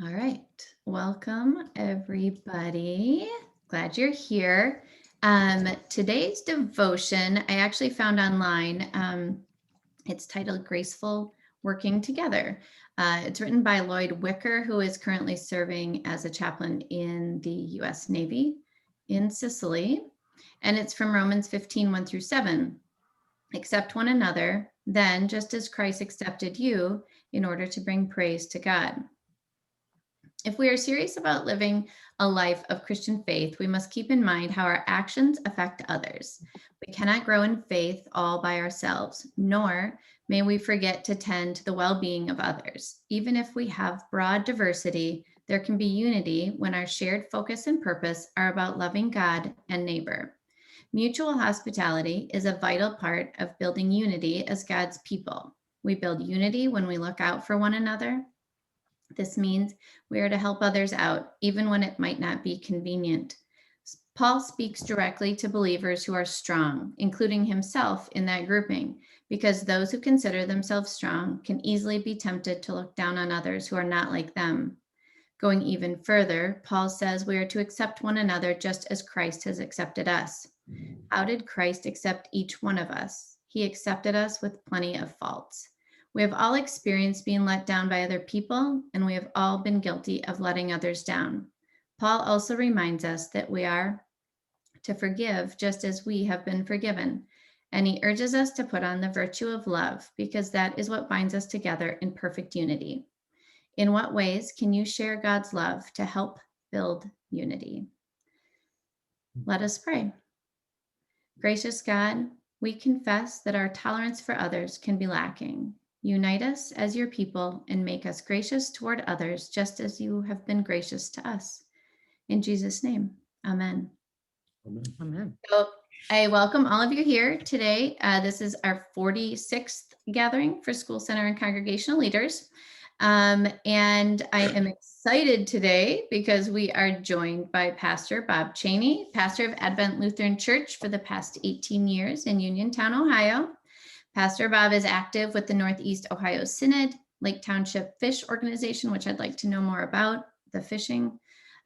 All right. Welcome, everybody. Glad you're here. Today's devotion I actually found online. It's titled Graceful Working Together. It's written by Lloyd Wicker, who is currently serving as a chaplain in the U.S. Navy in Sicily. And it's from Romans 15, 1 through 7. Accept one another, then, just as Christ accepted you, in order to bring praise to God. If we are serious about living a life of Christian faith, we must keep in mind how our actions affect others. We cannot grow in faith all by ourselves, nor may we forget to tend to the well-being of others. Even if we have broad diversity, there can be unity when our shared focus and purpose are about loving God and neighbor. Mutual hospitality is a vital part of building unity as God's people. We build unity when we look out for one another. This means we are to help others out, even when it might not be convenient. Paul speaks directly to believers who are strong, including himself in that grouping, because those who consider themselves strong can easily be tempted to look down on others who are not like them. Going even further, Paul says we are to accept one another just as Christ has accepted us. How did Christ accept each one of us? He accepted us with plenty of faults. We have all experienced being let down by other people, and we have all been guilty of letting others down. Paul also reminds us that we are to forgive just as we have been forgiven. And he urges us to put on the virtue of love, because that is what binds us together in perfect unity. In what ways can you share God's love to help build unity? Let us pray. Gracious God, we confess that our tolerance for others can be lacking. Unite us as your people and make us gracious toward others, just as you have been gracious to us. In Jesus' name, amen. Amen. So I welcome all of you here today. This is our 46th gathering for School Center and Congregational Leaders. And I am excited today because we are joined by Pastor Bob Cheney, pastor of Advent Lutheran Church for the past 18 years in Uniontown, Ohio. Pastor Bob is active with the Northeast Ohio Synod, Lake Township Fish Organization, which I'd like to know more about, the fishing,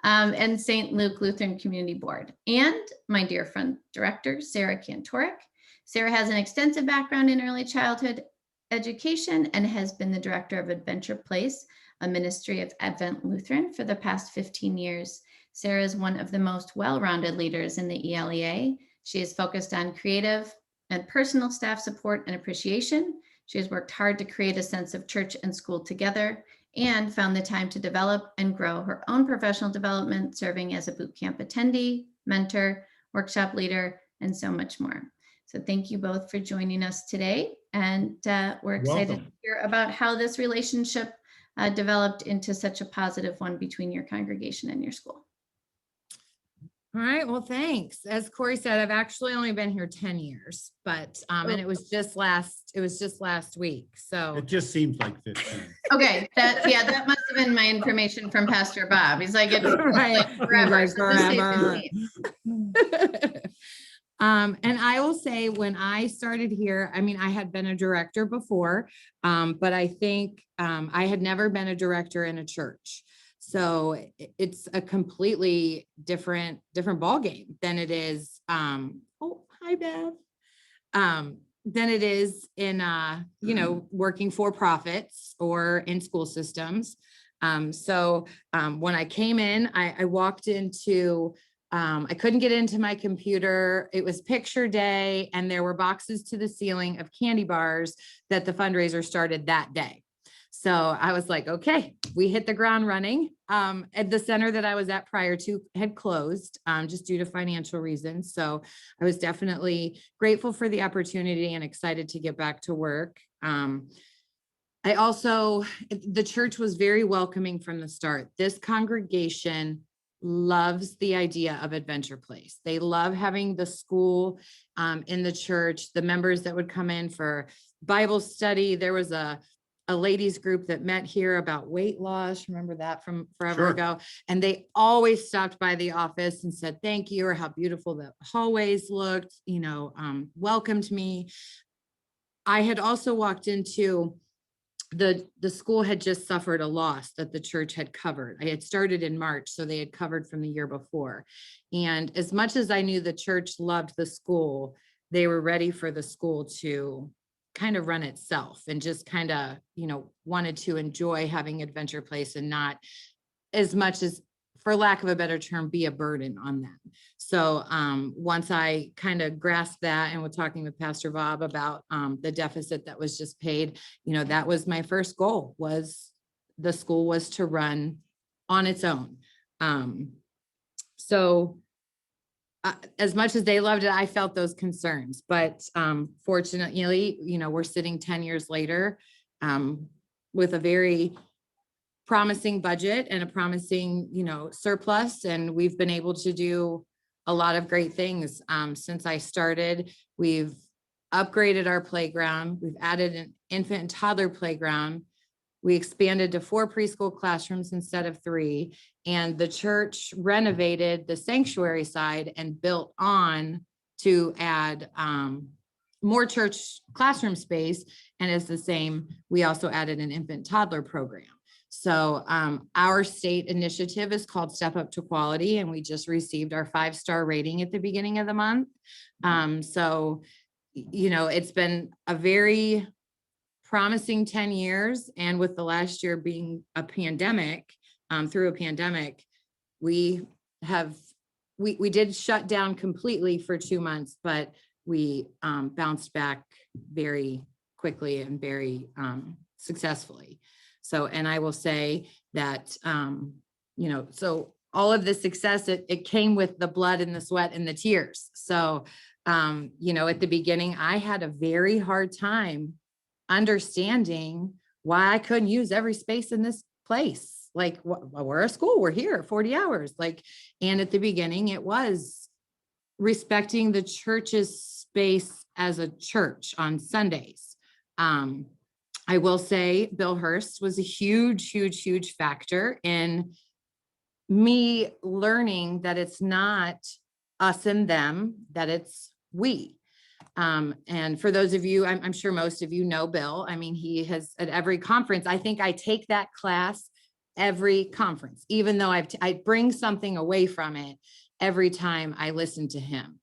and St. Luke Lutheran Community Board. And my dear friend director, Sara Kantorik. Sara has an extensive background in early childhood education and has been the director of Adventure Place, a ministry of Advent Lutheran, for the past 15 years. Sara is one of the most well-rounded leaders in the ELEA. She is focused on creative and personal staff support and appreciation. She has worked hard to create a sense of church and school together, and found the time to develop and grow her own professional development, serving as a boot camp attendee, mentor, workshop leader, and so much more. So thank you both for joining us today. And we're excited to hear about how this relationship developed into such a positive one between your congregation and your school. All right. Well, thanks. As Corey said, I've actually only been here 10 years, but and it was just last week. So it just seems like 15. Okay, that must have been my information from Pastor Bob. He's like, it's right. like forever. So just say Forever. 15. And I will say, when I started here, I mean, I had been a director before, but I think I had never been a director in a church. So it's a completely different ballgame than it is. Oh, hi, Bev. Than it is in, working for profits or in school systems. So when I came in, I walked into, I couldn't get into my computer. It was picture day, and there were boxes to the ceiling of candy bars that the fundraiser started that day. So I was like, okay, we hit the ground running. At the center that I was at prior to had closed just due to financial reasons. So I was definitely grateful for the opportunity and excited to get back to work. The church was very welcoming from the start. This congregation loves the idea of Adventure Place. They love having the school in the church, the members that would come in for Bible study. There was a ladies group that met here about weight loss. Remember that from forever ago? And they always stopped by the office and said, thank you, or how beautiful the hallways looked, welcomed me. I had also walked into the school had just suffered a loss that the church had covered. I had started in March, so they had covered from the year before. And as much as I knew the church loved the school, they were ready for the school to kind of run itself and just kind of, wanted to enjoy having Adventure Place and not as much as, for lack of a better term, be a burden on them. So once I kind of grasped that and was talking with Pastor Bob about the deficit that was just paid, that was my first goal, was the school was to run on its own. So as much as they loved it, I felt those concerns, but fortunately, we're sitting 10 years later with a very promising budget and a promising, surplus. And we've been able to do a lot of great things. Since I started, we've upgraded our playground. We've added an infant and toddler playground. We expanded to 4 preschool classrooms instead of 3. And the church renovated the sanctuary side and built on to add more church classroom space. And it's the same, we also added an infant toddler program. So our state initiative is called Step Up to Quality, and we just received our 5-star rating at the beginning of the month. So, it's been a very promising 10 years. And with the last year being a pandemic, through a pandemic, we did shut down completely for 2 months, but we bounced back very quickly and very successfully. So, and I will say that, so all of the success, it came with the blood and the sweat and the tears. So, at the beginning, I had a very hard time understanding why I couldn't use every space in this place. Like, we're a school, we're here 40 hours. And at the beginning, it was respecting the church's space as a church on Sundays. I will say Bill Hurst was a huge, huge, huge factor in me learning that it's not us and them, that it's we. And for those of you, I'm sure most of you know Bill. I mean, he has at every conference, I think I take that class every conference, even though I bring something away from it every time I listen to him,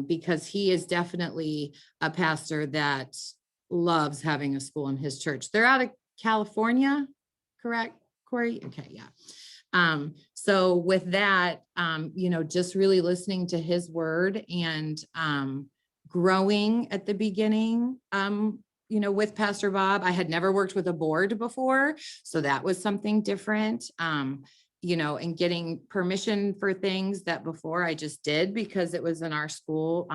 because he is definitely a pastor that loves having a school in his church. They're out of California, correct, Corey? Okay, yeah. So with that, just really listening to his word and growing at the beginning, with Pastor Bob. I had never worked with a board before, so that was something different. And getting permission for things that before I just did because it was in our school.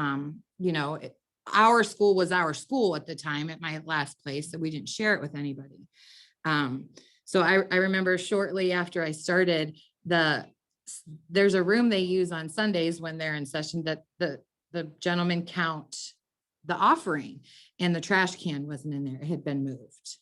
Our school was our school at the time at my last place, so we didn't share it with anybody. So I remember shortly after I started, there's a room they use on Sundays when they're in session that the gentlemen count the offering, and the trash can wasn't in there. It had been moved.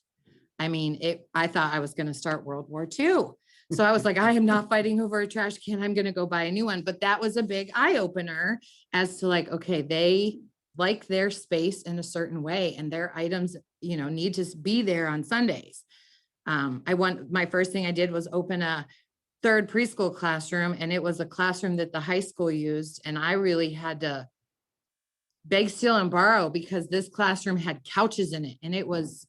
I mean, I thought I was going to start World War II. So I was like, I am not fighting over a trash can. I'm going to go buy a new one. But that was a big eye opener as to okay, they like their space in a certain way, and their items, need to be there on Sundays. My first thing I did was open a 3rd preschool classroom, and it was a classroom that the high school used. And I really had to beg, steal, and borrow because this classroom had couches in it. And it was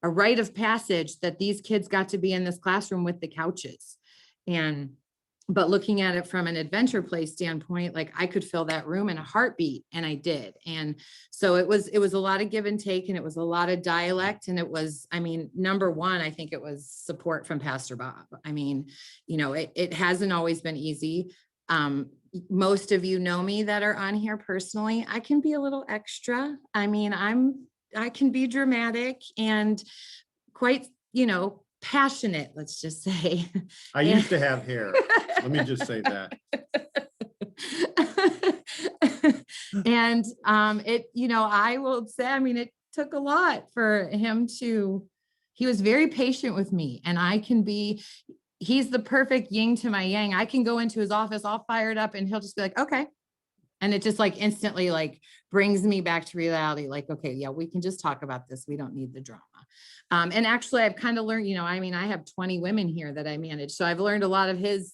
a rite of passage that these kids got to be in this classroom with the couches. But looking at it from an Adventure Place standpoint, I could fill that room in a heartbeat, and I did. And so it was a lot of give and take, and it was a lot of dialect. And it was, number one, I think it was support from Pastor Bob. It hasn't always been easy. Most of you know me that are on here personally. I can be a little extra. I can be dramatic and quite, passionate, let's just say. I used to have hair. Let me just say that. And I will say, it took a lot for him he was very patient with me, and he's the perfect yin to my yang. I can go into his office all fired up and he'll just be like, okay. And it just like instantly like brings me back to reality. Like, okay, yeah, we can just talk about this. We don't need the drama. And actually I've kind of learned, I mean, I have 20 women here that I manage. So I've learned a lot of his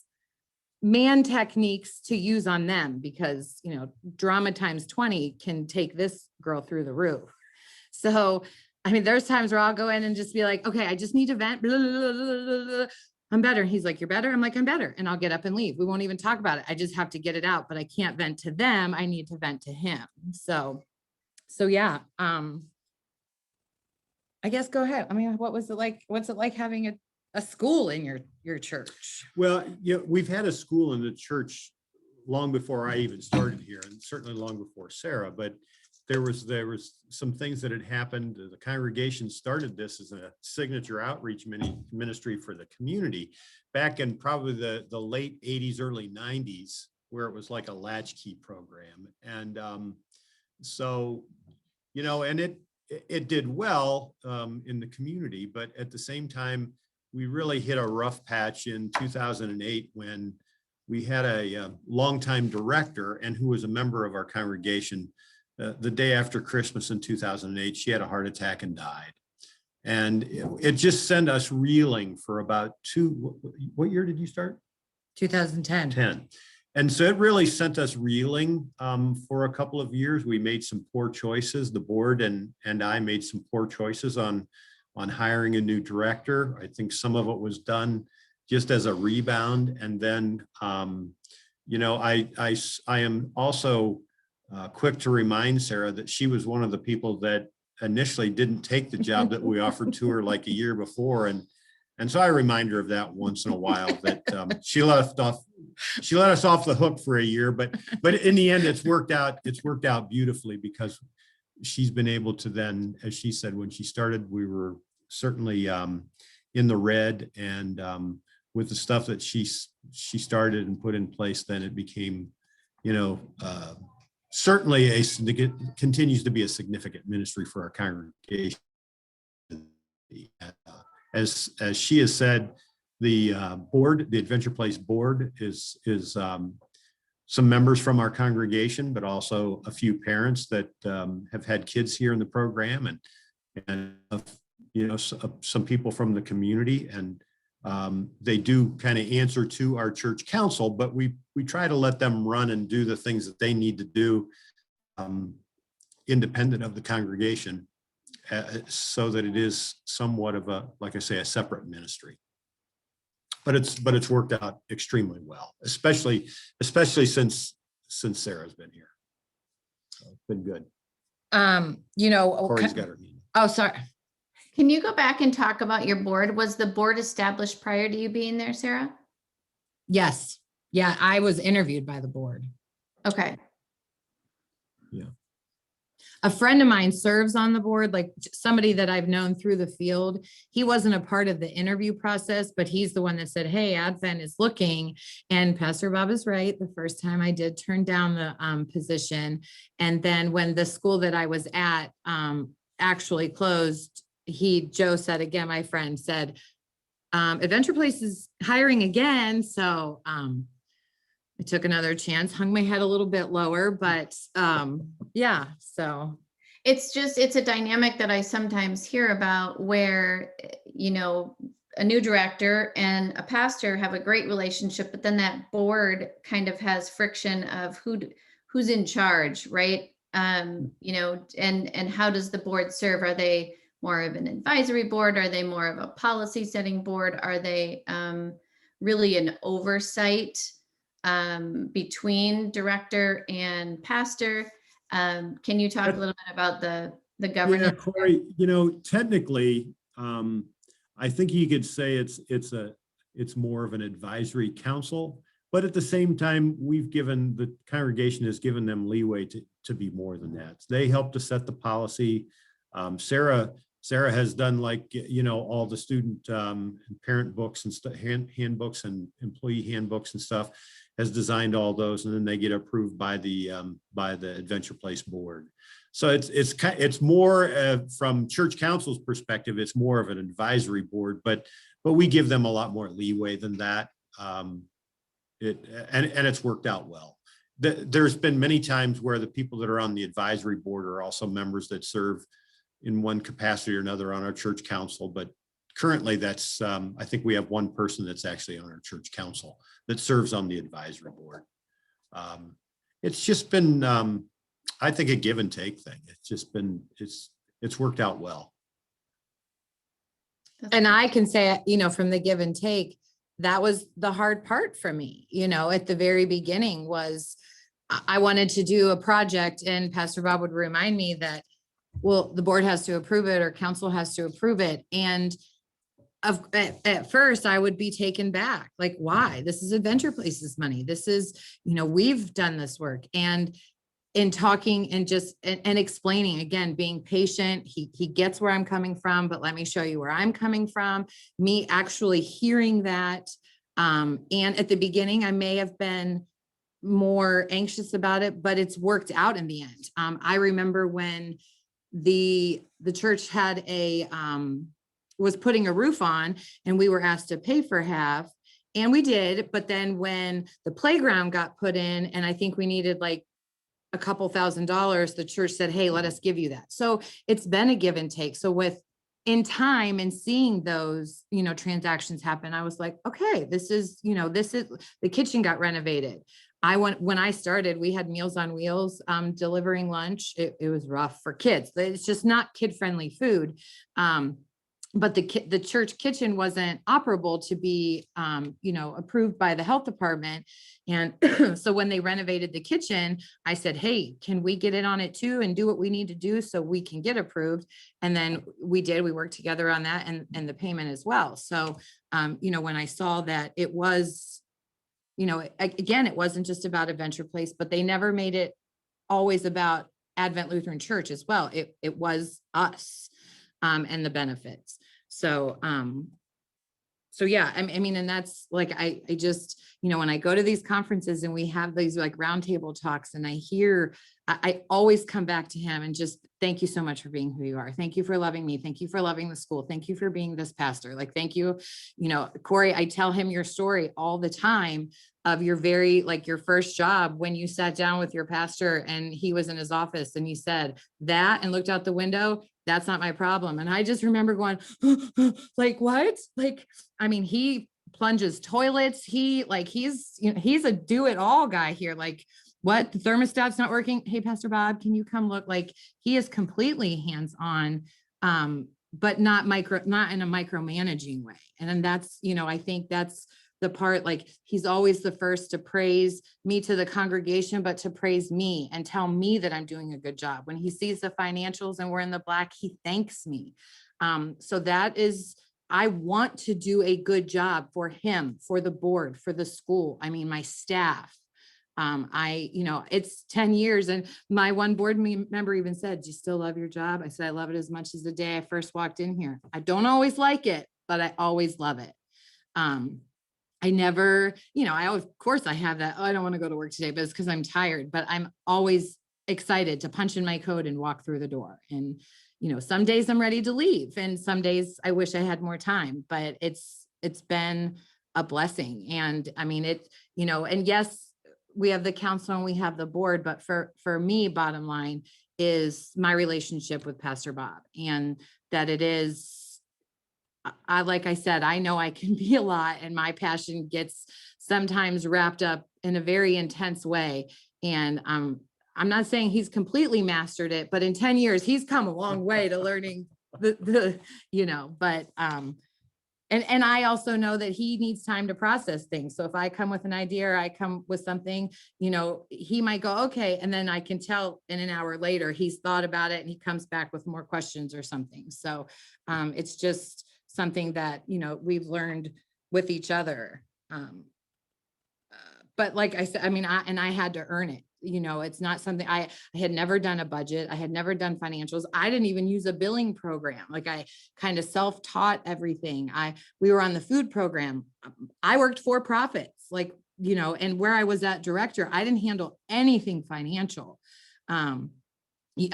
man techniques to use on them because, drama times 20 can take this girl through the roof. So, I mean, there's times where I'll go in and just be like, okay, I just need to vent. Blah, blah, blah, blah. I'm better. He's like, you're better. I'm like, I'm better. And I'll get up and leave. We won't even talk about it. I just have to get it out, but I can't vent to them. I need to vent to him. So yeah. I guess go ahead. I mean, what was it like? What's it like having a school in your church? Well, we've had a school in the church long before I even started here, and certainly long before Sarah, but there was some things that had happened. The congregation started this as a signature outreach ministry for the community back in probably the late 80s, early 90s, where it was like a latchkey program. And so, and it did well in the community, but at the same time, we really hit a rough patch in 2008 when we had a longtime director and who was a member of our congregation. The day after Christmas in 2008, she had a heart attack and died. And it just sent us reeling for about what year did you start? 2010. 10. And so it really sent us reeling for a couple of years. We made some poor choices. The board and I made some poor choices on hiring a new director. I think some of it was done just as a rebound. And then, I am also quick to remind Sara that she was one of the people that initially didn't take the job that we offered to her like a year before. And so I remind her of that once in a while, that she let us off the hook for a year, but in the end, it's worked out beautifully because she's been able to then, as she said, when she started, we were certainly in the red, and with the stuff that she started and put in place, then it became, certainly continues to be a significant ministry for our congregation. As she has said, the Adventure Place board is some members from our congregation, but also a few parents that have had kids here in the program, and some people from the community, and they do kind of answer to our church council, but we try to let them run and do the things that they need to do independent of the congregation, so that it is somewhat of a, like I say, a separate ministry. But it's worked out extremely well, especially since Sarah's been here. So it's been good. Corey's got her meeting. Oh, sorry. Can you go back and talk about your board? Was the board established prior to you being there, Sara? Yes. Yeah, I was interviewed by the board. Okay. Yeah. A friend of mine serves on the board, like somebody that I've known through the field. He wasn't a part of the interview process, but he's the one that said, hey, Advent is looking. And Pastor Bob is right. The first time I did turn down the position. And then when the school that I was at actually closed, Joe said again, my friend said, Adventure Place is hiring again. So I took another chance, hung my head a little bit lower, but yeah, so. It's a dynamic that I sometimes hear about where, a new director and a pastor have a great relationship, but then that board kind of has friction of who's in charge, right? And how does the board serve? Are they more of an advisory board? Are they more of a policy setting board? Are they really an oversight between director and pastor? Can you talk a little bit about the governance? Yeah, Corey, technically, I think you could say it's more of an advisory council, but at the same time, the congregation has given them leeway to be more than that. They help to set the policy. Sara has done all the student and parent books and handbooks and employee handbooks and stuff, has designed all those, and then they get approved by the Adventure Place board. So it's more from church council's perspective, it's more of an advisory board, but we give them a lot more leeway than that. And it's worked out well. there's been many times where the people that are on the advisory board are also members that serve in one capacity or another on our church council. But currently that's, I think we have one person that's actually on our church council that serves on the advisory board. It's just been, I think, a give and take thing. It's just been, it's worked out well. And I can say, you know, from the give and take, that was the hard part for me, you know, at the very beginning was I wanted to do a project and Pastor Bob would remind me that, well, the board has to approve it or council has to approve it. And at first I would be taken back, like, why? This is Adventure Place's money. This is, you know, we've done this work. And in talking and just and explaining, again, being patient, he gets where I'm coming from, but let me show you where I'm coming from, me actually hearing that. And at the beginning, I may have been more anxious about it, but it's worked out in the end. I remember when the church had was putting a roof on and we were asked to pay for half, and we did. But then when the playground got put in, and I think we needed like a couple $1,000s, the church said, hey, let us give you that. So it's been a give and take. So in time and seeing those, you know, transactions happen, I was like, okay, this is the kitchen got renovated. When I started, we had Meals on Wheels delivering lunch. It was rough for kids. It's just not kid-friendly food. But the church kitchen wasn't operable to be, you know, approved by the health department. And so when they renovated the kitchen, I said, hey, can we get in on it too and do what we need to do so we can get approved? And then we worked together on that and the payment as well. So, you know, when I saw that it was, you know, again, it wasn't just about Adventure Place, but they never made it always about Advent Lutheran Church as well. It was us. And the benefits. So yeah, I mean, and that's like, I just, you know, when I go to these conferences and we have these like roundtable talks and I always come back to him and just thank you so much for being who you are. Thank you for loving me. Thank you for loving the school. Thank you for being this pastor. Like, thank you. You know, Corey, I tell him your story all the time of your your first job when you sat down with your pastor and he was in his office and he said that and looked out the window. That's not my problem. And I just remember going, like, what? Like, I mean, he plunges toilets. He's a do it all guy here. Like, what? The thermostat's not working. Hey, Pastor Bob, can you come look? Like, he is completely hands-on, but not in a micromanaging way. And then that's, you know, I think that's the part, like, he's always the first to praise me to the congregation, but to praise me and tell me that I'm doing a good job. When he sees the financials and we're in the black, he thanks me. So that is, I want to do a good job for him, for the board, for the school. I mean, my staff. You know, it's 10 years and my one board member even said, do you still love your job? I said, I love it as much as the day I first walked in here. I don't always like it, but I always love it. I never, you know, of course I have that, oh, I don't want to go to work today, but it's because I'm tired, but I'm always excited to punch in my code and walk through the door. And, you know, some days I'm ready to leave and some days I wish I had more time, but it's been a blessing. And I mean, you know, and yes, we have the council and we have the board, but for me, bottom line is my relationship with Pastor Bob, and that it is, like I said, I know I can be a lot and my passion gets sometimes wrapped up in a very intense way. And I'm not saying he's completely mastered it, but in 10 years, he's come a long way to learning you know, but, and I also know that he needs time to process things. So if I come with an idea or I come with something, you know, he might go, okay. And then I can tell in an hour later, he's thought about it and he comes back with more questions or something. So it's just something that, you know, we've learned with each other. But like I said, I mean, I had to earn it. You know, it's not something I had never done a budget. I had never done financials. I didn't even use a billing program. Like, I kind of self-taught everything. We were on the food program. I worked for profits, like, you know, and where I was at director, I didn't handle anything financial.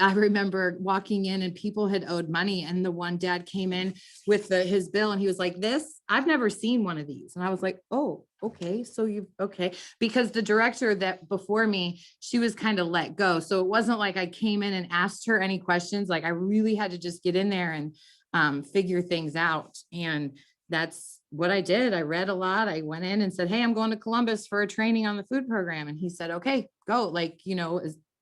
I remember walking in and people had owed money, and the one dad came in with his bill and he was like, this, I've never seen one of these. And I was like, oh, okay. So okay. Because the director that before me, she was kind of let go. So it wasn't like I came in and asked her any questions. Like I really had to just get in there and figure things out. And that's what I did. I read a lot. I went in and said, hey, I'm going to Columbus for a training on the food program. And he said, okay, go. Like,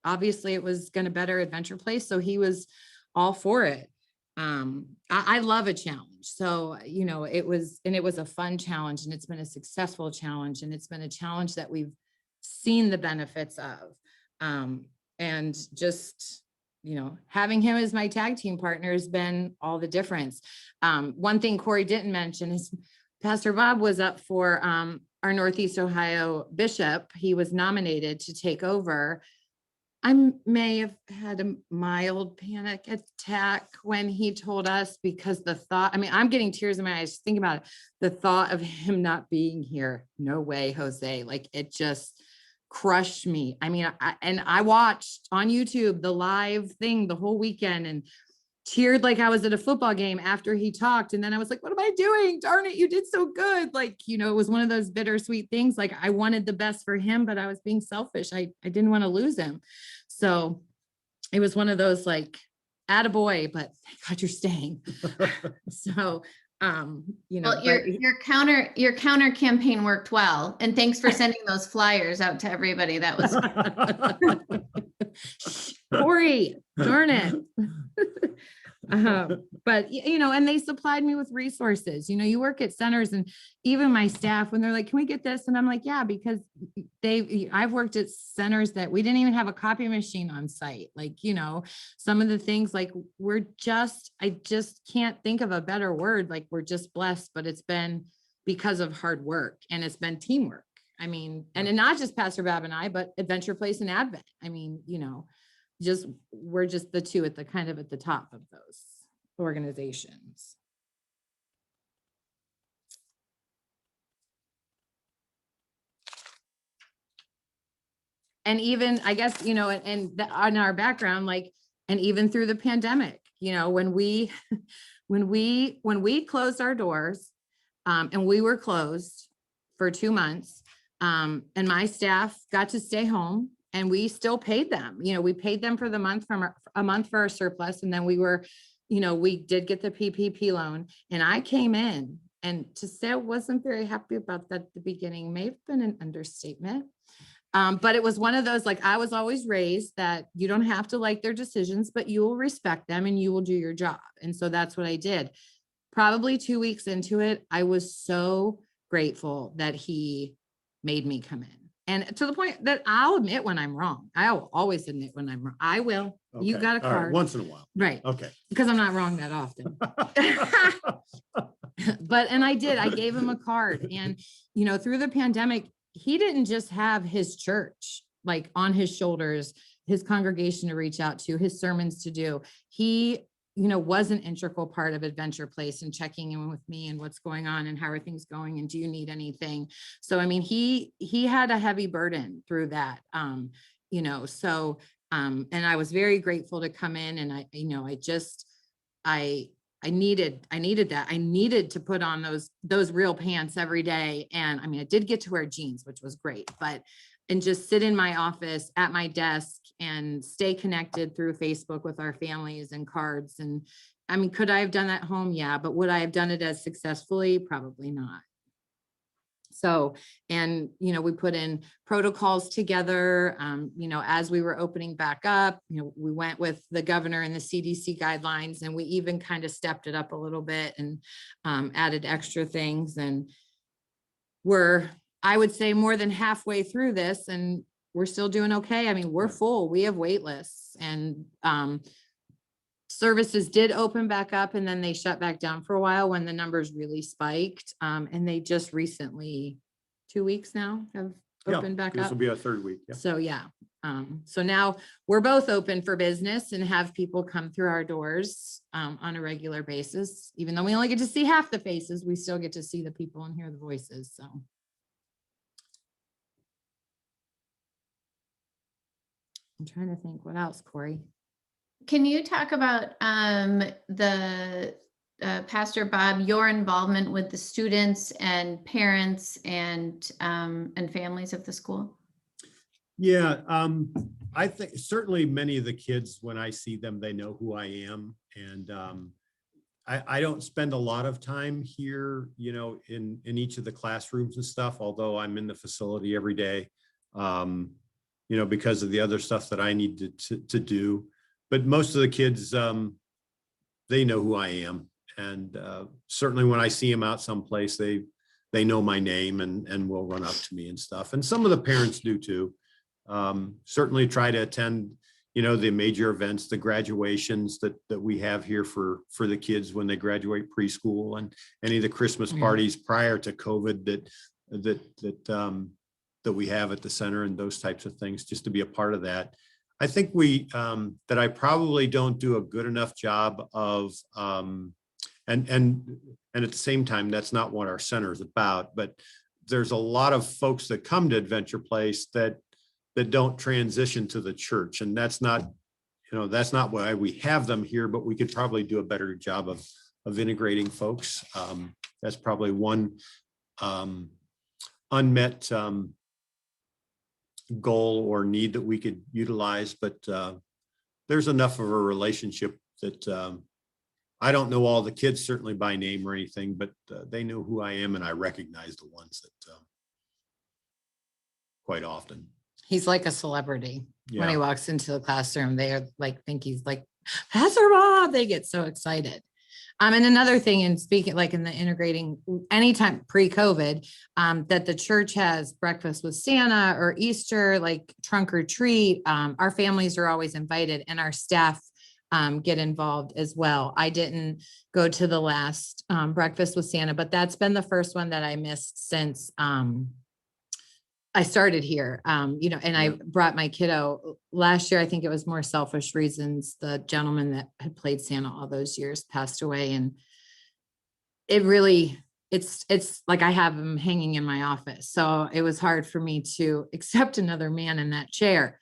obviously it was going to better Adventure Place. So he was all for it. I love a challenge. So, it was a fun challenge, and it's been a successful challenge, and it's been a challenge that we've seen the benefits of. And just, having him as my tag team partner has been all the difference. One thing Corey didn't mention is Pastor Bob was up for our Northeast Ohio bishop. He was nominated to take over. I may have had a mild panic attack when he told us, because the thought, I'm getting tears in my eyes thinking about it. The thought of him not being here. No way, Jose. Like it just crushed me. I watched on YouTube the live thing the whole weekend and cheered like I was at a football game after he talked. And then I was like, what am I doing? Darn it, you did so good. Like, it was one of those bittersweet things. Like I wanted the best for him, but I was being selfish. I didn't want to lose him. So it was one of those like, attaboy, but thank God you're staying. So, well, your counter campaign worked well. And thanks for sending those flyers out to everybody. That was Corey, darn it. But and they supplied me with resources. You work at centers, and even my staff, when they're like, can we get this? And I'm like, yeah, because I've worked at centers that we didn't even have a copy machine on site. Like, some of the things, like I just can't think of a better word. Like we're just blessed, but it's been because of hard work, and it's been teamwork. And not just Pastor Bab and I, but Adventure Place and Advent. We're just the two at the kind of at the top of those organizations. And even, I guess, and on our background, like, and even through the pandemic, when we closed our doors, and we were closed for 2 months, and my staff got to stay home, and we still paid them. We paid them for the month a month for our surplus. And then we did get the PPP loan, and I came in, and to say I wasn't very happy about that at the beginning may have been an understatement. But it was one of those, like, I was always raised that you don't have to like their decisions, but you will respect them and you will do your job. And so that's what I did. Probably 2 weeks into it, I was so grateful that he made me come in. And to the point that I'll admit when I'm wrong. I'll always admit when I'm wrong. I will. Okay. You got a card. All right. Once in a while. Right. Okay. Because I'm not wrong that often. And I did. I gave him a card. And, through the pandemic, he didn't just have his church like on his shoulders, his congregation to reach out to, his sermons to do. He was an integral part of Adventure Place and checking in with me and what's going on and how are things going and do you need anything? So, he had a heavy burden through that, and I was very grateful to come in, and I needed that. I needed to put on those real pants every day. And I did get to wear jeans, which was great, and just sit in my office at my desk and stay connected through Facebook with our families and cards. And could I have done that at home? Yeah. But would I have done it as successfully? Probably not. So, and, we put in protocols together, as we were opening back up, we went with the governor and the CDC guidelines, and we even kind of stepped it up a little bit and added extra things. And I would say more than halfway through this, and we're still doing okay. We're full, we have wait lists, and services did open back up, and then they shut back down for a while when the numbers really spiked. And they just recently, 2 weeks now, have opened back up. This will be our third week. Yeah. So yeah. So now we're both open for business and have people come through our doors on a regular basis. Even though we only get to see half the faces, we still get to see the people and hear the voices. So. I'm trying to think what else, Corey. Can you talk about the Pastor Bob, your involvement with the students and parents and families of the school? Yeah, I think certainly many of the kids, when I see them, they know who I am. And I don't spend a lot of time here, in each of the classrooms and stuff, although I'm in the facility every day, because of the other stuff that I need to do. But most of the kids, they know who I am. And certainly when I see them out someplace, they know my name and will run up to me and stuff. And some of the parents do too. Certainly try to attend, the major events, the graduations that we have here for the kids when they graduate preschool, and any of the Christmas parties prior to COVID that we have at the center, and those types of things, just to be a part of that. I think that I probably don't do a good enough job of, and at the same time, that's not what our center is about, but there's a lot of folks that come to Adventure Place that don't transition to the church. And that's not why we have them here, but we could probably do a better job of integrating folks. That's probably one unmet goal or need that we could utilize, but there's enough of a relationship that I don't know all the kids certainly by name or anything, but they know who I am, and I recognize the ones that quite often. He's like a celebrity. When he Yeah. walks into the classroom, they're like, think he's like Pastor Bob. They get so excited. And another thing, in speaking, like in the integrating, anytime pre-COVID, that the church has breakfast with Santa or Easter, like trunk or treat. Our families are always invited, and our staff get involved as well. I didn't go to the last breakfast with Santa, but that's been the first one that I missed since I started here, and I brought my kiddo last year. I think it was more selfish reasons. The gentleman that had played Santa all those years passed away, and it really, it's like I have him hanging in my office. So it was hard for me to accept another man in that chair,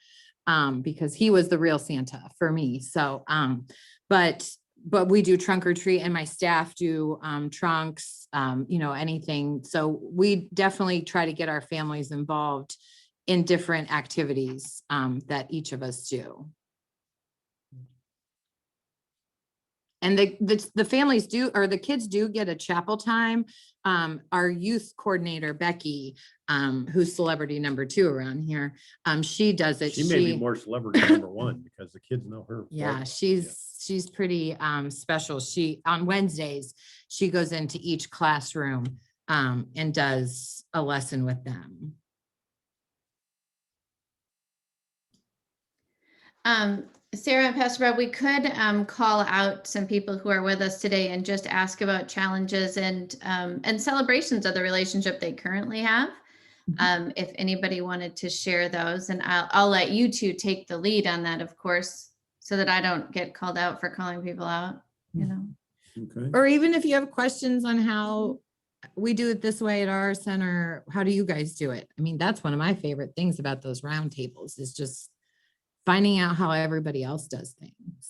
because he was the real Santa for me. So, but we do trunk or treat, and my staff do trunks, anything. So we definitely try to get our families involved in different activities that each of us do. And the families do, or the kids do get a chapel time. Our youth coordinator, Becky, who's celebrity number 2 around here, she does it. She may be more celebrity number 1 because the kids know her. Yeah, she's pretty special. She, on Wednesdays, she goes into each classroom and does a lesson with them. Sarah and Pastor Bob, we could call out some people who are with us today and just ask about challenges and celebrations of the relationship they currently have. If anybody wanted to share those, and I'll let you two take the lead on that, of course, so that I don't get called out for calling people out, Okay. Or even if you have questions on how we do it this way at our center, how do you guys do it? I mean, that's one of my favorite things about those roundtables, is just finding out how everybody else does things.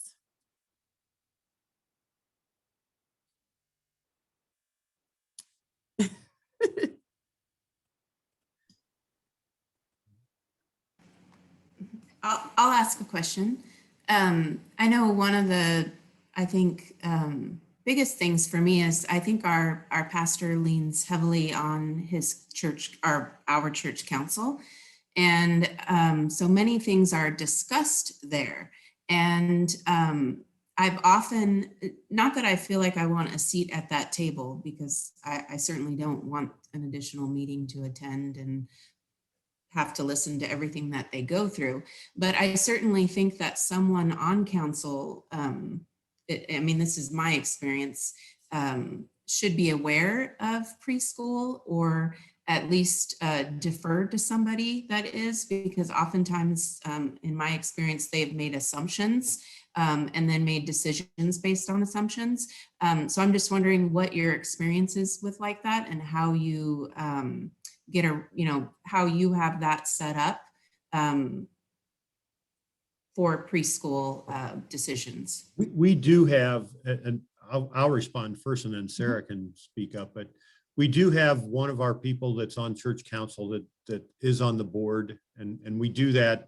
I'll ask a question. I know one of the, I think, biggest things for me is I think our pastor leans heavily on his church, our church council. And so many things are discussed there. And I've often, not that I feel like I want a seat at that table, because I certainly don't want an additional meeting to attend and have to listen to everything that they go through. But I certainly think that someone on council, this is my experience, should be aware of preschool, or at least defer to somebody that is, because oftentimes in my experience, they've made assumptions and then made decisions based on assumptions. So I'm just wondering what your experience is with like that, and how you how you have that set up. for preschool decisions. We do have, and I'll respond first and then Sarah can speak up, but we do have one of our people that's on church council that is on the board, and we do that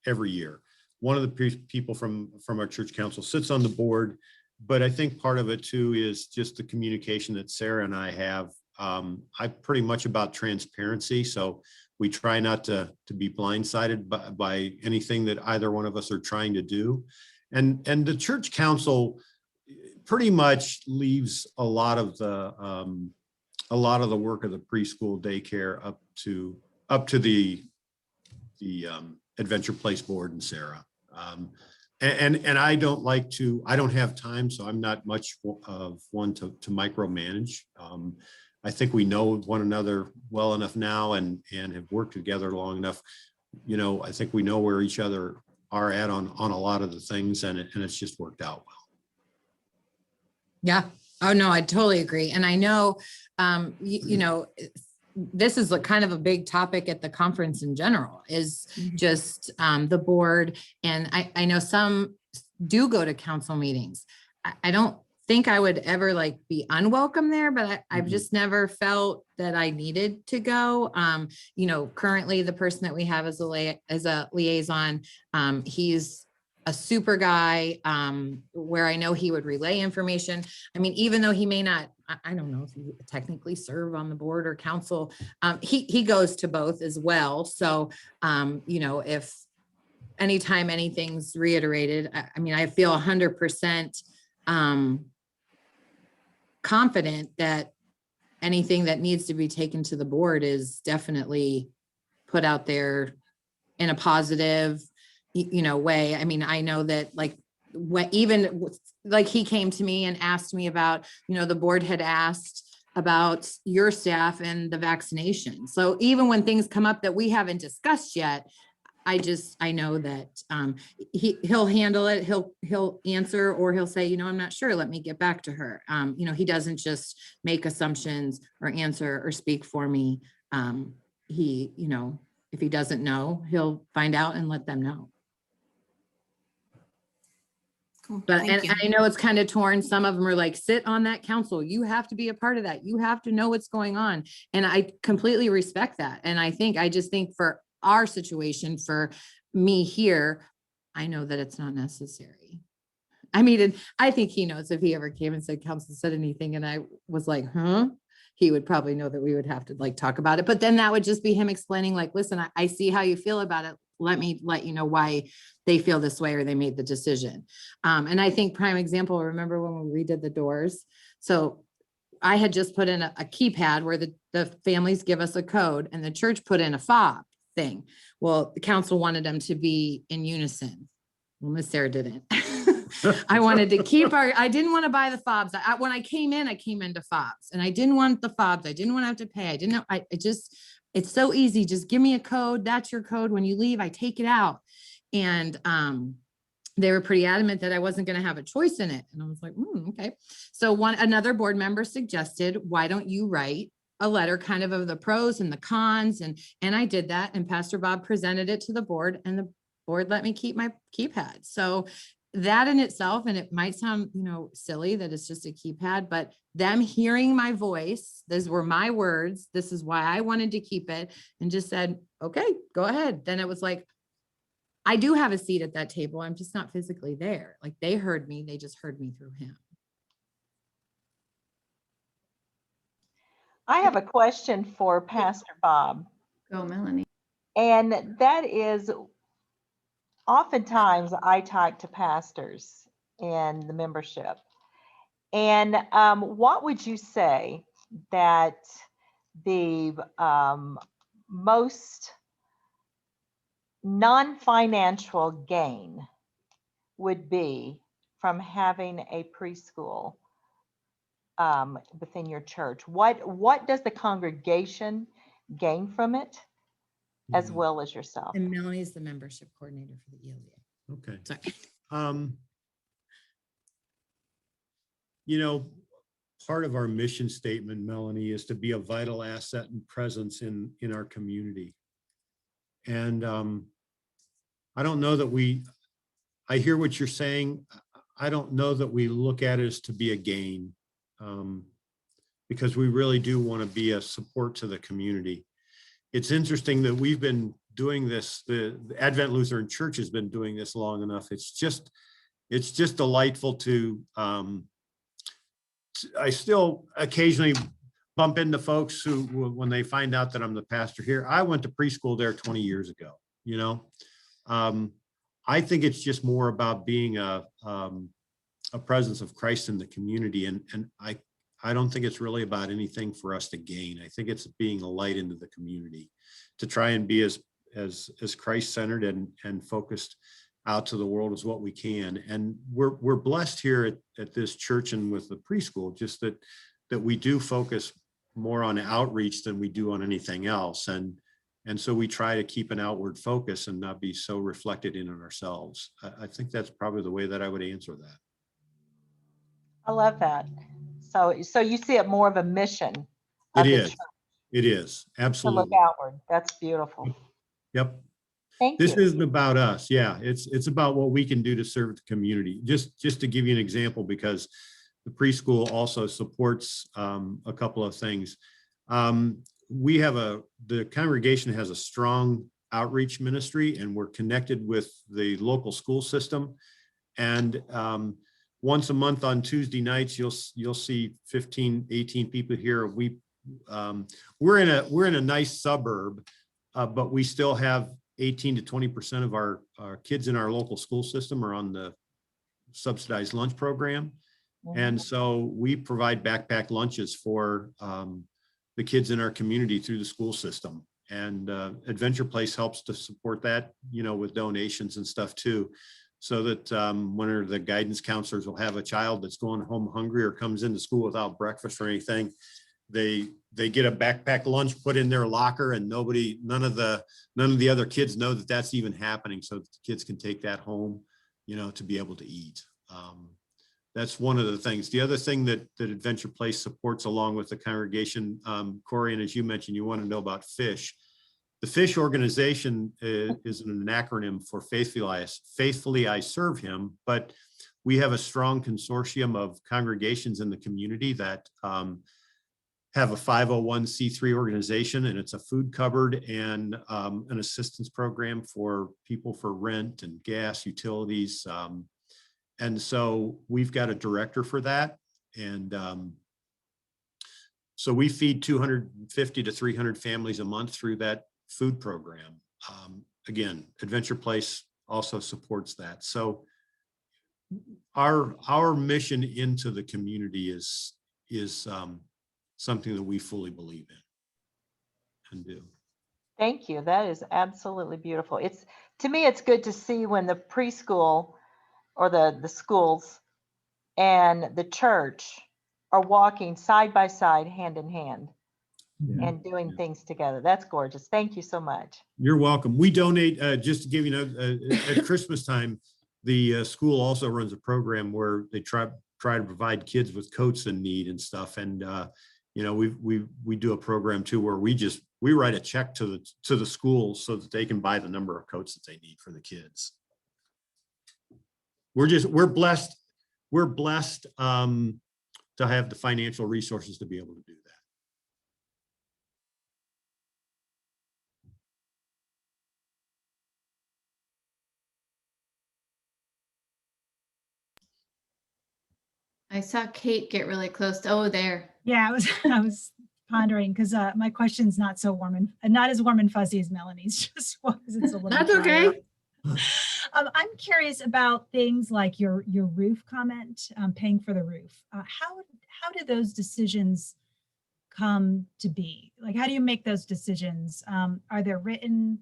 every year. One of the people from our church council sits on the board, but I think part of it too is just the communication that Sarah and I have. I'm pretty much about transparency, so we try not to be blindsided by anything that either one of us are trying to do. And the church council pretty much leaves a lot of the work of the preschool daycare up to the Adventure Place board and Sarah. And I don't have time, so I'm not much of one to micromanage. I think we know one another well enough now and have worked together long enough. You know, I think we know where each other are at on a lot of the things, and it's just worked out well. Yeah. Oh, no, I totally agree. And I know, you know, this is kind of a big topic at the conference in general, is just the board. And I know some do go to council meetings. I don't think I would ever like be unwelcome there, but I've just never felt that I needed to go. You know, currently the person that we have as a liaison, he's a super guy, where I know he would relay information. I mean, even though he may not, I don't know if he technically serve on the board or council, he goes to both as well. So, you know, if anytime anything's reiterated, I mean, I feel 100% confident that anything that needs to be taken to the board is definitely put out there in a positive, you know, way. I mean, I know that like even like he came to me and asked me about, you know, the board had asked about your staff and the vaccination. So even when things come up that we haven't discussed yet, I know that he'll handle it. He'll answer, or he'll say, you know, I'm not sure. Let me get back to her. You know, he doesn't just make assumptions or answer or speak for me. He, you know, if he doesn't know, he'll find out and let them know. Cool. But Thank and you. I know it's kind of torn. Some of them are like, sit on that council. You have to be a part of that. You have to know what's going on. And I completely respect that. And I just think for our situation, for me here, I know that it's not necessary. I mean, and I think he knows if he ever came and said council said anything and I was like, huh? He would probably know that we would have to like talk about it. But then that would just be him explaining like, listen, I see how you feel about it. Let me let you know why they feel this way or they made the decision. And I think prime example, remember when we redid the doors? So I had just put in a keypad where the families give us a code and the church put in a fob thing. Well, the council wanted them to be in unison. Well, Miss Sarah didn't. I wanted to keep I didn't want to buy the fobs. When I came into fobs and I didn't want the fobs. I didn't want to have to pay. It's so easy. Just give me a code. That's your code. When you leave, I take it out. And they were pretty adamant that I wasn't going to have a choice in it. And I was like, okay. So another board member suggested, why don't you write a letter kind of the pros and the cons? And I did that. And Pastor Bob presented it to the board and the board let me keep my keypad. So that in itself, and it might sound, you know, silly that it's just a keypad, but them hearing my voice, these were my words. This is why I wanted to keep it, and just said, okay, go ahead. Then it was like, I do have a seat at that table. I'm just not physically there. Like they heard me. They just heard me through him. I have a question for Pastor Bob. Go, Melanie. And that is, oftentimes I talk to pastors and the membership. And what would you say that the most non-financial gain would be from having a preschool within your church? What does the congregation gain from it, as well as yourself? And Melanie is the membership coordinator for the ELDA. Okay. Sorry. You know, part of our mission statement, Melanie, is to be a vital asset and presence in our community. And I don't know that we I hear what you're saying. I don't know that we look at it as to be a gain, because we really do want to be a support to the community. It's interesting that we've been doing this, the Advent Lutheran Church has been doing this long enough. It's just delightful to, I still occasionally bump into folks who, when they find out that I'm the pastor here, I went to preschool there 20 years ago, you know? I think it's just more about being a presence of Christ in the community. And I don't think it's really about anything for us to gain. I think it's being a light into the community, to try and be as Christ-centered and focused out to the world as what we can. And we're blessed here at this church and with the preschool, just that we do focus more on outreach than we do on anything else. And so we try to keep an outward focus and not be so reflected in on ourselves. I think that's probably the way that I would answer that. I love that. So you see it more of a mission It of the is. church It is. to look Absolutely. outward. That's beautiful. Yep. Thank This you. isn't about us. Yeah, it's about what we can do to serve the community. Just to give you an example, because the preschool also supports a couple of things. We have the congregation has a strong outreach ministry, and we're connected with the local school system. And once a month on Tuesday nights, you'll see 15, 18 people here. We're in a nice suburb, but we still have 18 to 20% of our kids in our local school system are on the subsidized lunch program. And so we provide backpack lunches for the kids in our community through the school system. And Adventure Place helps to support that, with donations and stuff too. So that when the guidance counselors will have a child that's going home hungry or comes into school without breakfast or anything, they get a backpack lunch put in their locker, and none of the other kids know that that's even happening. So that the kids can take that home, to be able to eat. That's one of the things. The other thing that Adventure Place supports along with the congregation, Corey, and as you mentioned, you want to know about FISH. The FISH organization is an acronym for Faithfully I Serve Him, but we have a strong consortium of congregations in the community that have a 501c3 organization, and it's a food cupboard and an assistance program for people for rent and gas, utilities. And so we've got a director for that. And so we feed 250 to 300 families a month through that food program. Again, Adventure Place also supports that. So our mission into the community is something that we fully believe in and do. Thank you. That is absolutely beautiful. To me, it's good to see when the preschool or the schools and the church are walking side by side, hand in hand, and doing things together. That's gorgeous. Thank you so much. You're welcome. We donate, just to give you at Christmas time, the school also runs a program where they try to provide kids with coats in need and stuff. And we do a program too where we write a check to the schools so that they can buy the number of coats that they need for the kids. We're blessed to have the financial resources to be able to do that. I saw Kate get really close. Oh, there. Yeah, I was pondering because my question's not as warm and fuzzy as Melanie's, just because it's a little. That's okay. I'm curious about things like your roof comment, paying for the roof. How do those decisions come to be? Like, how do you make those decisions? Are there written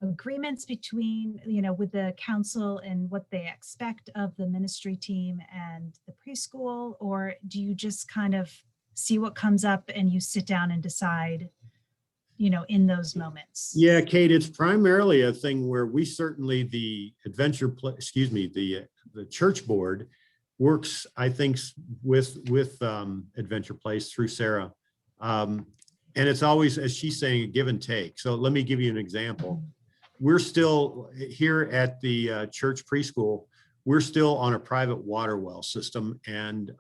agreements between, with the council and what they expect of the ministry team and the preschool, or do you just kind of see what comes up and you sit down and decide, in those moments? Yeah, Kate, it's primarily a thing where we certainly, the church board works, I think, with Adventure Place through Sara. And it's always, as she's saying, a give and take. So let me give you an example. We're still here at the church preschool. we're still on a private water well system, and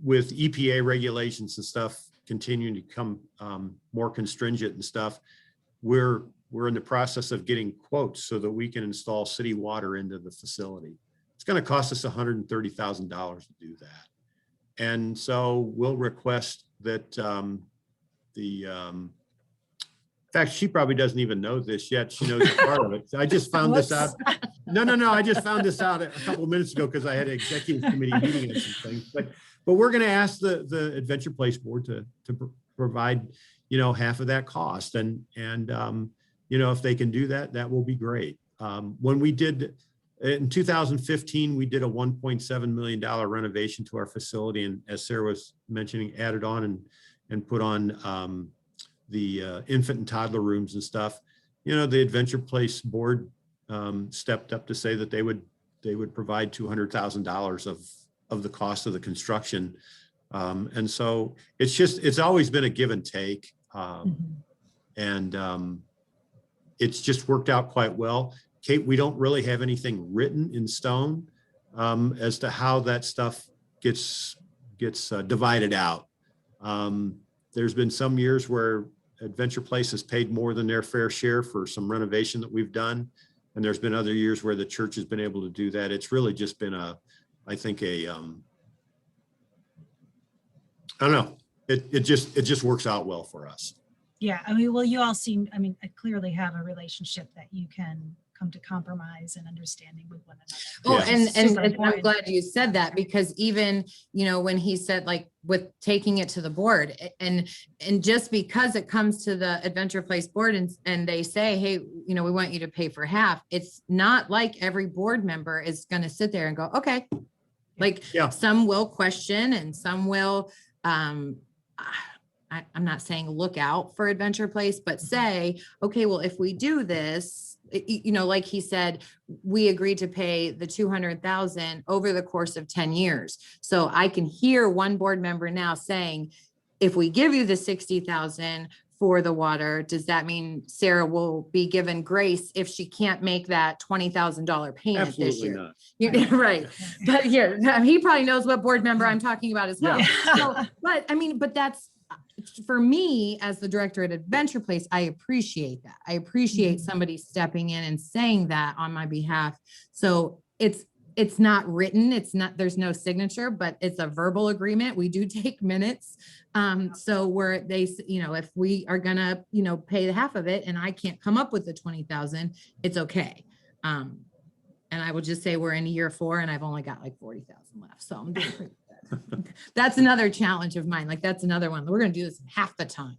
with EPA regulations and stuff continuing to become more constringent and stuff, we're in the process of getting quotes so that we can install city water into the facility. It's going to cost us $130,000 to do that. And so we'll request that in fact, she probably doesn't even know this yet. She knows part of it. I just found this out. No. I just found this out a couple of minutes ago because I had an executive committee meeting and some things. But we're going to ask the Adventure Place Board to provide, half of that cost. And if they can do that, that will be great. When we did in 2015, we did a $1.7 million renovation to our facility. And as Sarah was mentioning, added on and put on the infant and toddler rooms and stuff. The Adventure Place Board stepped up to say that they would provide $200,000 of the cost of the construction. And so it's always been a give and take. And it's just worked out quite well. Kate, we don't really have anything written in stone as to how that stuff gets divided out. There's been some years where Adventure Place has paid more than their fair share for some renovation that we've done. And there's been other years where the church has been able to do that. It's really just been I don't know. It just works out well for us. Yeah, I mean, well, you all seem, I mean, I clearly have a relationship that you can come to compromise and understanding with one another. Oh, Yeah. and Super I'm important. glad you said that, because even, when he said, like, with taking it to the board, and just because it comes to the Adventure Place Board and they say, hey, we want you to pay for half, it's not like every board member is going to sit there and go, okay. Like, Yeah. some will question and some will, I'm not saying look out for Adventure Place, but say, okay, well, if we do this, like he said, we agreed to pay the 200,000 over the course of 10 years. So I can hear one board member now saying, if we give you the 60,000 for the water, does that mean Sarah will be given grace if she can't make that $20,000 payment this Absolutely year? not. Right. But yeah, he probably knows what board member I'm talking about as well. Yeah. So, but that's, for me as the director at Adventure Place, I appreciate that. I appreciate somebody stepping in and saying that on my behalf. So it's not written, there's no signature, but it's a verbal agreement. We do take minutes. So where they, if we are gonna, pay the half of it and I can't come up with the 20,000, it's okay. And I will just say we're in year 4 and I've only got like 40,000 left. So I'm doing pretty good. That's another challenge of mine. Like, that's another one. We're going to do this in half the time.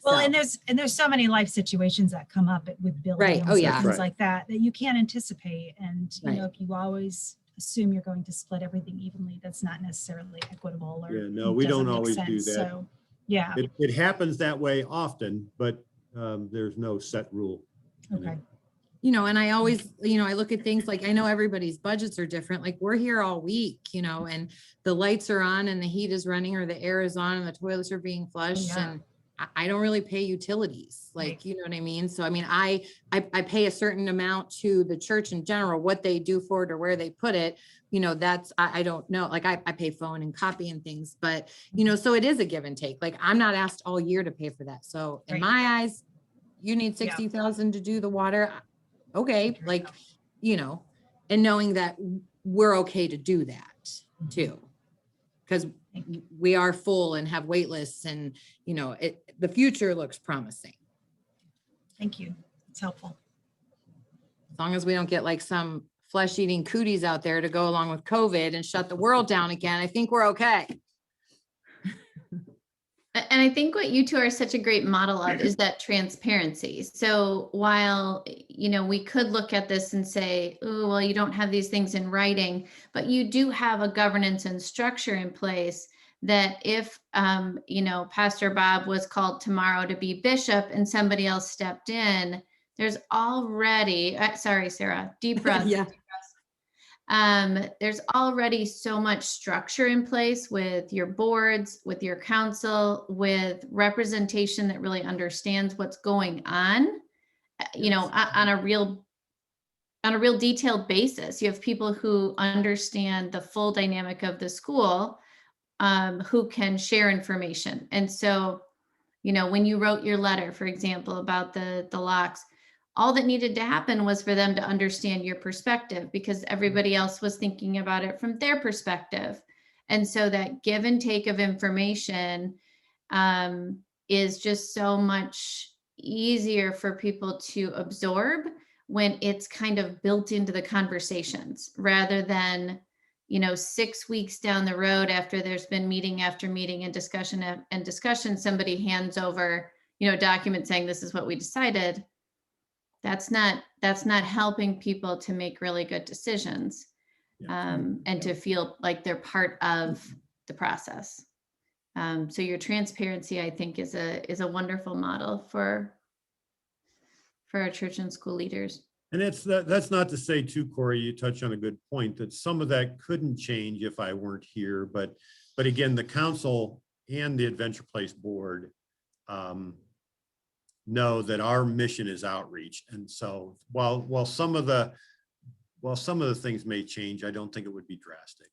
Well, So, and there's so many life situations that come up with buildings Oh, yeah. and things Right. like that you can't anticipate. And Right. if you always assume you're going to split everything evenly, that's not necessarily equitable. Or Yeah, no, we don't doesn't make always do sense. that. So, yeah. It happens that way often, but there's no set rule. Okay. and I always, I look at things like, I know everybody's budgets are different. Like, we're here all week, and the lights are on and the heat is running or the air is on and the toilets are being flushed. Yeah. And I don't really pay utilities. Like, you know what I mean? So, I mean, I pay a certain amount to the church in general. What they do for it or where they put it, that's, I don't know. Like, I pay phone and copy and things, but, so it is a give and take. Like, I'm not asked all year to pay for that. So in Right. my eyes, you need 60,000 to do the water. Okay. Like, and knowing that we're okay to do that too, because we are full and have wait lists and, the future looks promising. Thank you. It's helpful. As long as we don't get like some flesh eating cooties out there to go along with COVID and shut the world down again, I think we're okay. And I think what you two are such a great model of is that transparency. So while, we could look at this and say, oh, well, you don't have these things in writing, but you do have a governance and structure in place that if, Pastor Bob was called tomorrow to be bishop and somebody else stepped in, there's already, sorry, Sarah, deep breath. Yeah. There's already so much structure in place with your boards, with your council, with representation that really understands what's going on, on a real on a real detailed basis. You have people who understand the full dynamic of the school, who can share information. And so, you know, when you wrote your letter, for example, about the locks, all that needed to happen was for them to understand your perspective, because everybody else was thinking about it from their perspective. And so that give and take of information is just so much easier for people to absorb when it's kind of built into the conversations, rather than, you know, 6 weeks down the road, after there's been meeting after meeting and discussion, somebody hands over, you know, a document saying this is what we decided. That's not helping people to make really good decisions, and to feel like they're part of the process. So your transparency, I think, is a wonderful model for our church and school leaders. And that's not to say too, Corey, you touch on a good point, that some of that couldn't change if I weren't here. But again, the council and the Adventure Place board know that our mission is outreach. And so while some of the things may change, I don't think it would be drastic.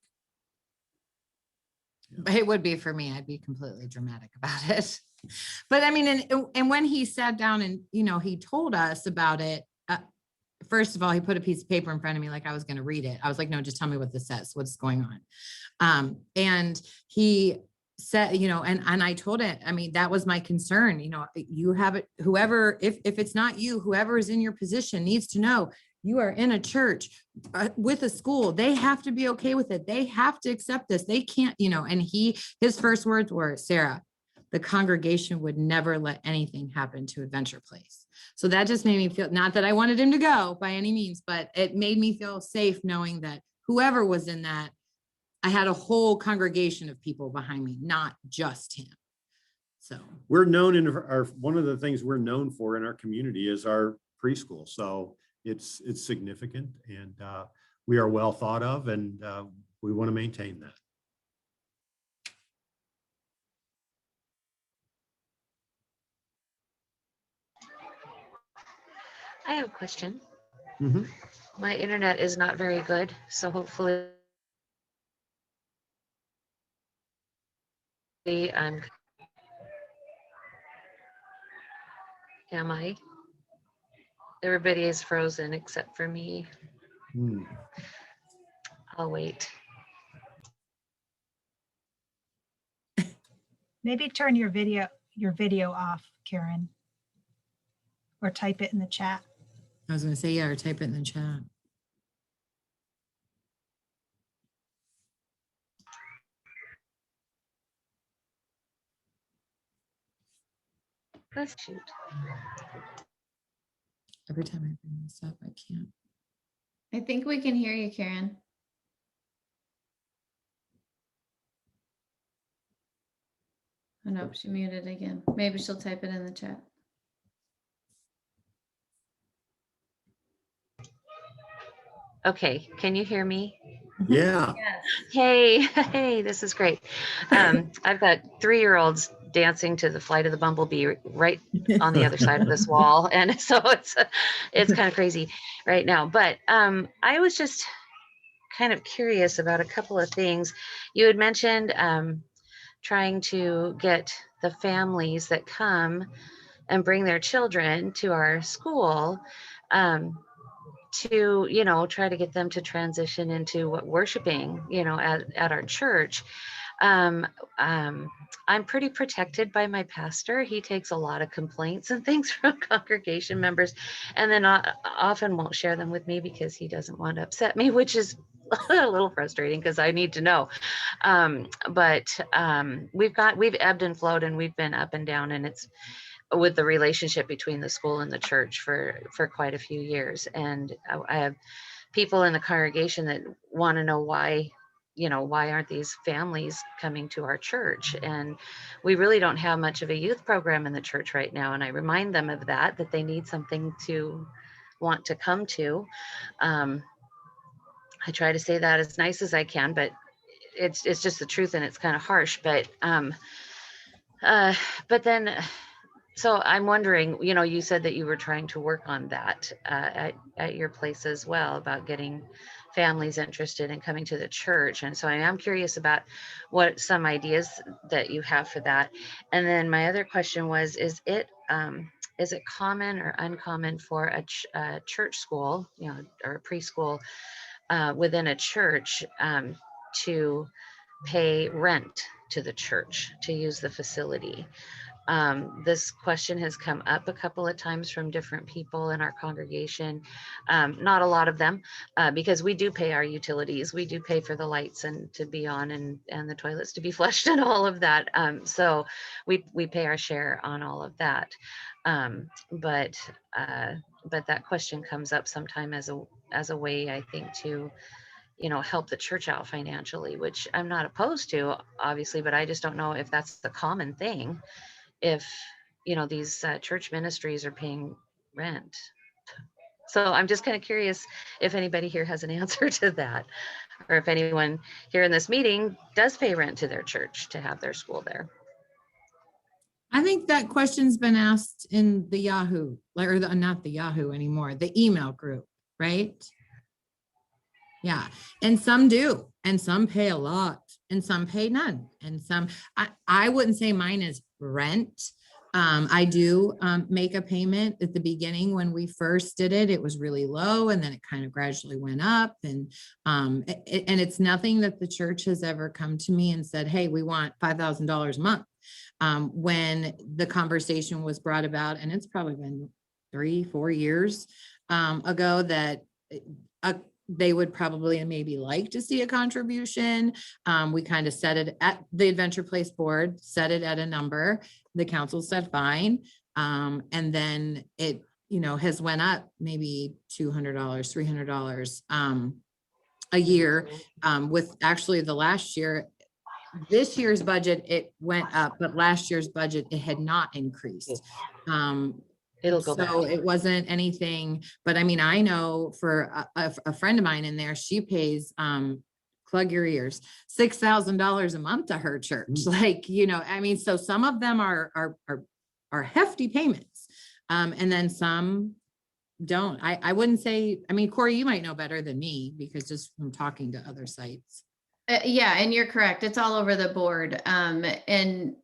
It would be for me. I'd be completely dramatic about it. But I mean, and when he sat down and, you know, he told us about it, first of all, he put a piece of paper in front of me like I was going to read it. I was like, no, just tell me what this says, what's going on. And he said, you know, and I told it, I mean, that was my concern. You know, you have it, whoever, if it's not you, whoever is in your position needs to know you are in a church with a school. They have to be okay with it. They have to accept this. They can't, you know, and his first words were, Sarah, the congregation would never let anything happen to Adventure Place. So that just made me feel, not that I wanted him to go by any means, but it made me feel safe knowing that whoever was in that, I had a whole congregation of people behind me, not just him. So we're known in one of the things we're known for in our community is our preschool. So it's significant, and we are well thought of, and we want to maintain that. I have a question. Mm-hmm. My internet is not very good, so hopefully am I? Everybody is frozen except for me. I'll wait. Maybe turn your video off, Karen, or type it in the chat. I was going to say, yeah, or type it in the chat. Let's shoot. Every time I bring this up, I can't. I think we can hear you, Karen. Oh, no, she muted again. Maybe she'll type it in the chat. Okay, can you hear me? Yeah. Yes. Hey, this is great. I've got 3-year-olds dancing to the Flight of the Bumblebee right on the other side of this wall. And so it's kind of crazy right now. But I was just kind of curious about a couple of things. You had mentioned trying to get the families that come and bring their children to our school to, you know, try to get them to transition into worshiping, you know, at our church. I'm pretty protected by my pastor. He takes a lot of complaints and things from congregation members, and then often won't share them with me because he doesn't want to upset me, which is a little frustrating because I need to know. But we've ebbed and flowed, and we've been up and down, and it's with the relationship between the school and the church for quite a few years. And I have people in the congregation that want to know why, you know, why aren't these families coming to our church? And we really don't have much of a youth program in the church right now. And I remind them of that they need something to want to come to. I try to say that as nice as I can, but it's just the truth, and it's kind of harsh. But then So I'm wondering, you said that you were trying to work on that at your place as well, about getting families interested in coming to the church. And so I am curious about what some ideas that you have for that. And then my other question was, is it common or uncommon for a church school, or a preschool within a church to pay rent to the church to use the facility? This question has come up a couple of times from different people in our congregation. Not a lot of them, because we do pay our utilities. We do pay for the lights and to be on, and the toilets to be flushed and all of that. So we pay our share on all of that. But that question comes up sometime as a way, I think, to help the church out financially, which I'm not opposed to, obviously, but I just don't know if that's the common thing, if these church ministries are paying rent. So I'm just kind of curious if anybody here has an answer to that, or if anyone here in this meeting does pay rent to their church to have their school there. I think that question's been asked in the Yahoo, or not the Yahoo anymore, the email group, right? Yeah, and some do, and some pay a lot, and some pay none, and some, I wouldn't say mine is rent. I do make a payment at the beginning. When we first did it, it was really low, and then it kind of gradually went up, and it's nothing that the church has ever come to me and said, hey, we want $5,000 a month. When the conversation was brought about, and it's probably been 3-4 years ago, that they would probably maybe like to see a contribution. We kind of set it at the Adventure Place board, set it at a number. The council said fine. And then it, has went up maybe $200, $300 a year. With actually the last year, this year's budget, it went up, but last year's budget, it had not increased. It'll go back. So it wasn't anything, but I mean, I know for a friend of mine in there, she pays, plug your ears, $6,000 a month to her church. Like, I mean, so some of them are hefty payments. And then some don't. I wouldn't say, I mean, Corey, you might know better than me, because just from talking to other sites. Yeah, and you're correct. It's all over the board. And,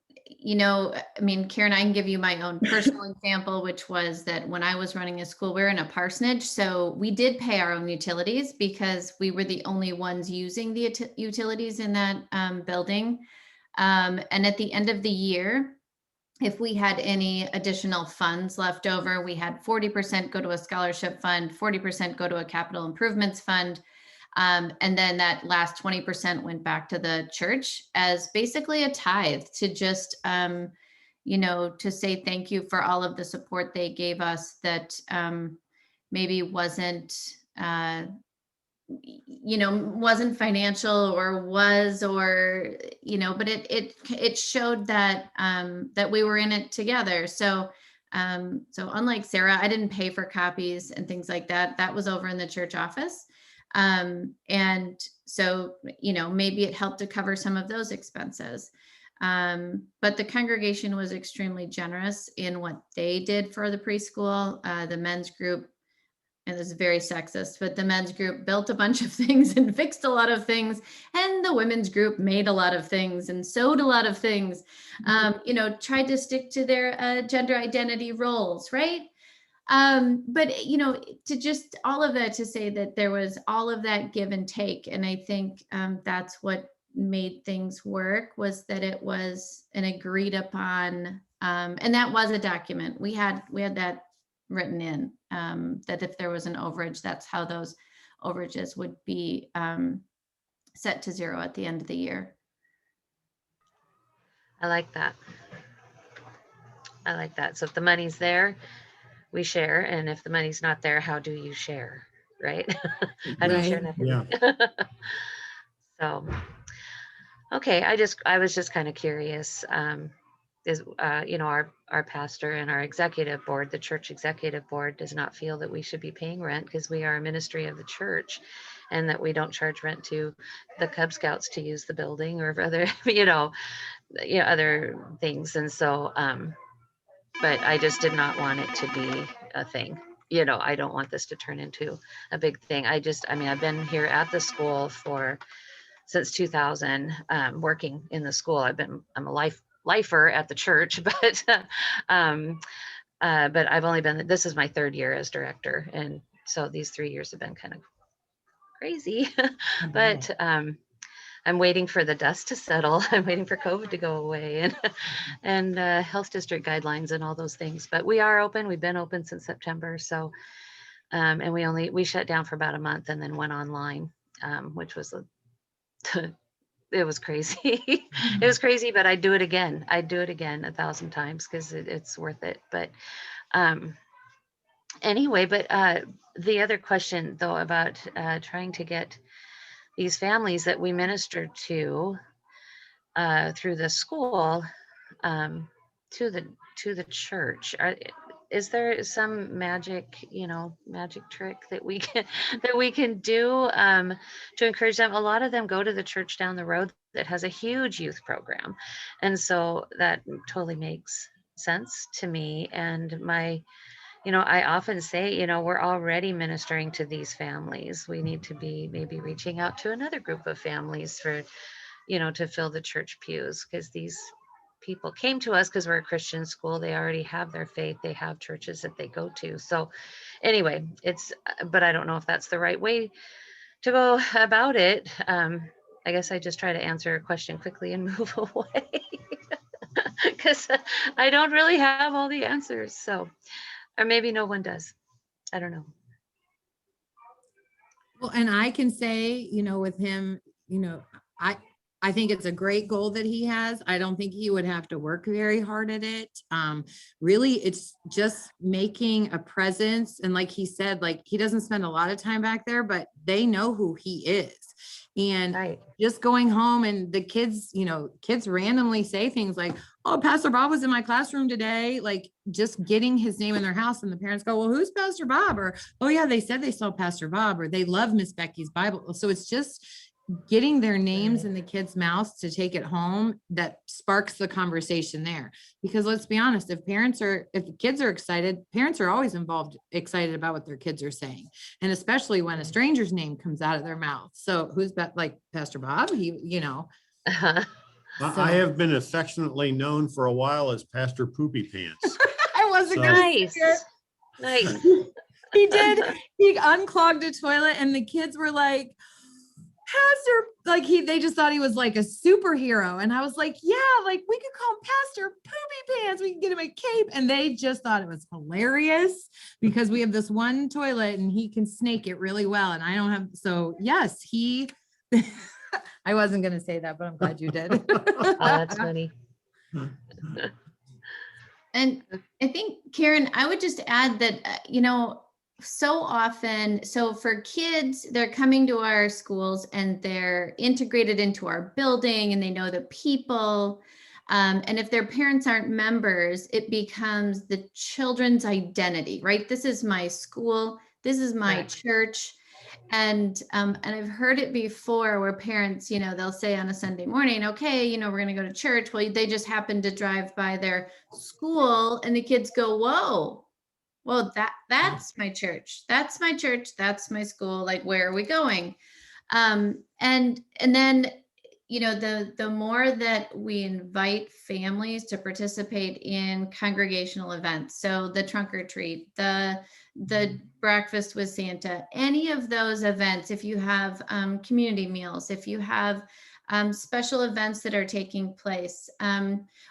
I mean, Karen, I can give you my own personal example, which was that when I was running a school, we were in a parsonage. So we did pay our own utilities because we were the only ones using the utilities in that building. And at the end of the year, if we had any additional funds left over, we had 40% go to a scholarship fund, 40% go to a capital improvements fund. And then that last 20% went back to the church as basically a tithe to just, to say thank you for all of the support they gave us that maybe wasn't financial but it showed that that we were in it together. So unlike Sarah, I didn't pay for copies and things like that. That was over in the church office. And so, maybe it helped to cover some of those expenses. But the congregation was extremely generous in what they did for the preschool. The men's group, and this is very sexist, but the men's group built a bunch of things and fixed a lot of things. And the women's group made a lot of things and sewed a lot of things, tried to stick to their gender identity roles, right? But to just all of that to say that there was all of that give and take. And I think that's what made things work, was that it was an agreed upon, and that was a document. We had that written in, that if there was an overage, that's how those overages would be set to zero at the end of the year. I like that. So if the money's there, we share. And if the money's not there, how do you share? Right? How do you share nothing? Yeah. So, okay. I was just kind of curious. Our pastor and our executive board, the church executive board, does not feel that we should be paying rent because we are a ministry of the church, and that we don't charge rent to the Cub Scouts to use the building or other, other things. And so, but I just did not want it to be a thing. You know, I don't want this to turn into a big thing. I mean, I've been here at the school since 2000, working in the school. I'm a lifer at the church, but I've only been, this is my 3rd year as director. And so these 3 years have been kind of crazy, but, I'm waiting for the dust to settle. I'm waiting for COVID to go away and health district guidelines and all those things. But we are open. We've been open since September. So, and we shut down for about a month and then went online, which was it was crazy. It was crazy, but I'd do it again. I'd do it again 1,000 times because it's worth it. But anyway, but the other question though about trying to get these families that we minister to through the school to the church. Is there some magic trick that we can do to encourage them? A lot of them go to the church down the road that has a huge youth program, and so that totally makes sense to me. And I often say, we're already ministering to these families. We need to be maybe reaching out to another group of families for, to fill the church pews, because these people came to us because we're a Christian school. They already have their faith. They have churches that they go to. So anyway, but I don't know if that's the right way to go about it. I guess I just try to answer a question quickly and move away because I don't really have all the answers. So. Or maybe no one does. I don't know. Well, and I can say, with him, I think it's a great goal that he has. I don't think he would have to work very hard at it. Really, it's just making a presence. And like he said, like he doesn't spend a lot of time back there, but they know who he is. And Right. Just going home and the kids, kids randomly say things like, oh, Pastor Bob was in my classroom today. Like just getting his name in their house, and the parents go, well, who's Pastor Bob? Or, oh yeah, they said they saw Pastor Bob, or they love Miss Becky's Bible. So it's just getting their names in the kids' mouths to take it home that sparks the conversation there. Because let's be honest, if the kids are excited, parents are always excited about what their kids are saying. And especially when a stranger's name comes out of their mouth. So who's like Pastor Bob? Uh-huh. I have been affectionately known for a while as Pastor Poopy Pants. I wasn't gonna Nice. say it. Nice. He unclogged a toilet and the kids were like, Pastor, they just thought he was like a superhero. And I was like, yeah, like we could call him Pastor Poopy Pants. We can get him a cape. And they just thought it was hilarious because we have this one toilet and he can snake it really well. And I don't have, so yes, I wasn't going to say that, but I'm glad you did. Oh, that's funny. And I think, Karen, I would just add that, so often, so for kids, they're coming to our schools and they're integrated into our building and they know the people. And if their parents aren't members, it becomes the children's identity, right? This is my school. This is my church. And I've heard it before where parents, they'll say on a Sunday morning, okay, we're going to go to church. Well, they just happen to drive by their school and the kids go, whoa, well, that's my church. That's my church. That's my school. Like, where are we going? And then, the more that we invite families to participate in congregational events, so the trunk or treat, the breakfast with Santa, any of those events, if you have community meals, if you have special events that are taking place,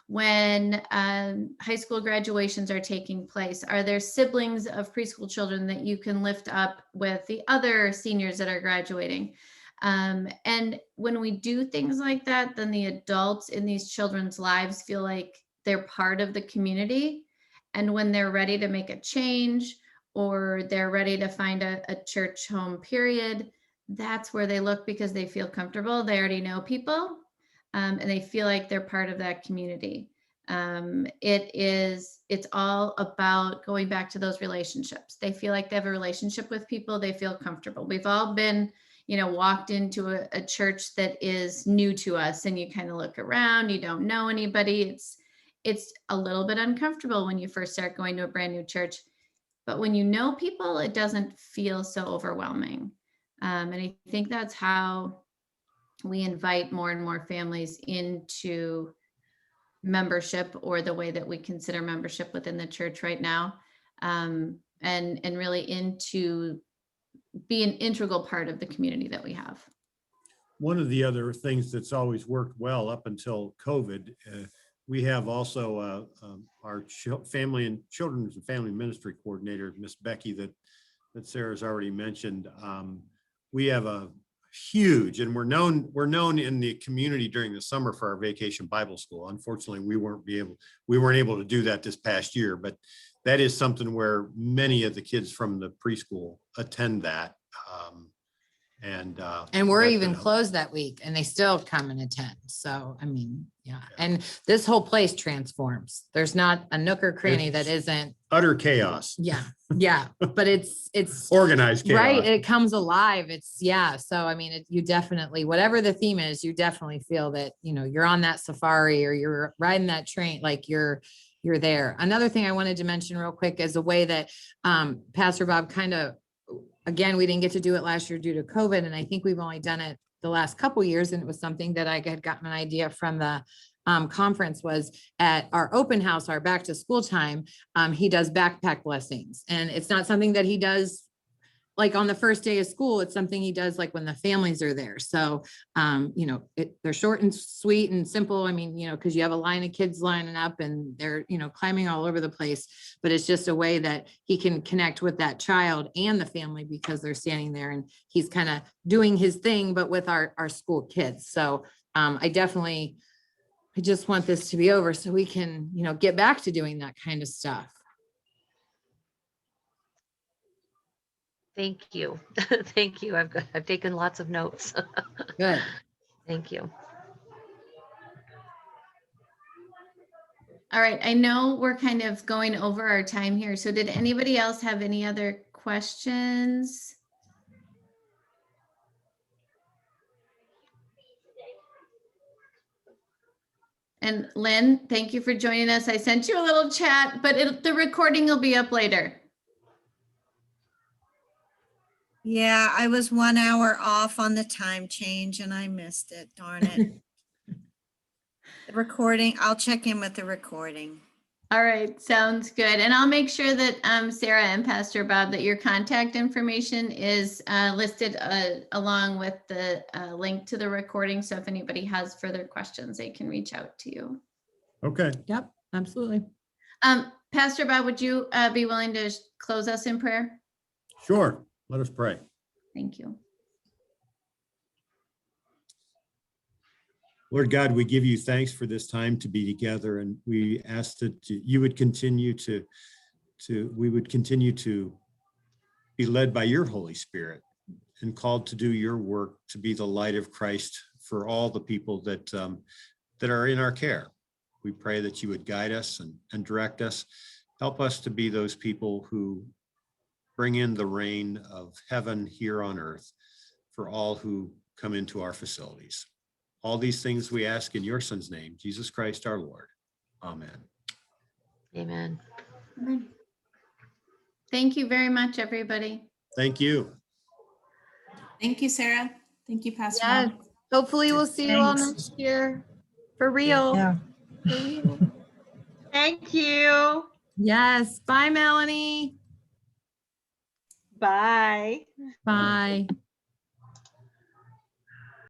when high school graduations are taking place, are there siblings of preschool children that you can lift up with the other seniors that are graduating? And when we do things like that, then the adults in these children's lives feel like they're part of the community. And when they're ready to make a change or they're ready to find a church home period, that's where they look because they feel comfortable. They already know people and they feel like they're part of that community. It's all about going back to those relationships. They feel like they have a relationship with people. They feel comfortable. We've all been, walked into a church that is new to us and you kind of look around, you don't know anybody. it's a little bit uncomfortable when you first start going to a brand new church, but when you know people, it doesn't feel so overwhelming. And I think that's how we invite more and more families into membership, or the way that we consider membership within the church right now, and really into be an integral part of the community that we have. One of the other things that's always worked well up until COVID, we have also our family and children's and family ministry coordinator, Miss Becky, that Sarah's already mentioned. We have a huge, and we're known in the community during the summer for our Vacation Bible School. Unfortunately, we weren't able to do that this past year, but that is something where many of the kids from the preschool attend that. And we're that's even been closed that week and they still come and attend. So, I mean, yeah. And this whole place transforms. There's not a nook or cranny that isn't utter chaos. Yeah. Yeah. But it's organized chaos. Right. It comes alive. So, I mean, you definitely, whatever the theme is, you definitely feel that, you're on that safari or you're riding that train, like you're there. Another thing I wanted to mention real quick is a way that Pastor Bob again, we didn't get to do it last year due to COVID. And I think we've only done it the last couple of years. And it was something that I had gotten an idea from the conference, was at our open house, our back to school time. He does backpack blessings, and it's not something that he does like on the first day of school. It's something he does like when the families are there. So, they're short and sweet and simple. I mean, because you have a line of kids lining up and they're, climbing all over the place, but it's just a way that he can connect with that child and the family because they're standing there and he's kind of doing his thing, but with our school kids. So I just want this to be over so we can, get back to doing that kind of stuff. Thank you. Thank you. I've taken lots of notes. Good. Thank you. All right. I know we're kind of going over our time here. So did anybody else have any other questions? And Lynn, thank you for joining us. I sent you a little chat, but the recording will be up later. Yeah, I was 1 hour off on the time change and I missed it. Darn it. The recording, I'll check in with the recording. All right, sounds good. And I'll make sure that Sarah and Pastor Bob, that your contact information is listed along with the link to the recording. So if anybody has further questions, they can reach out to you. Okay. Yep, absolutely. Pastor Bob, would you be willing to close us in prayer? Sure. Let us pray. Thank you. Lord God, we give you thanks for this time to be together, and we ask that you would continue to be led by your Holy Spirit and called to do your work, to be the light of Christ for all the people that are in our care. We pray that you would guide us and direct us. Help us to be those people who bring in the reign of heaven here on earth for all who come into our facilities. All these things we ask in your Son's name, Jesus Christ our Lord. Amen. Amen. Amen. Thank you very much, everybody. Thank you. Thank you, Sarah. Thank you, Pastor Yes. Bob. Hopefully we'll see you all Thanks. next year. For real. Yeah. For real. Thank you. Yes. Bye, Melanie. Bye. Bye.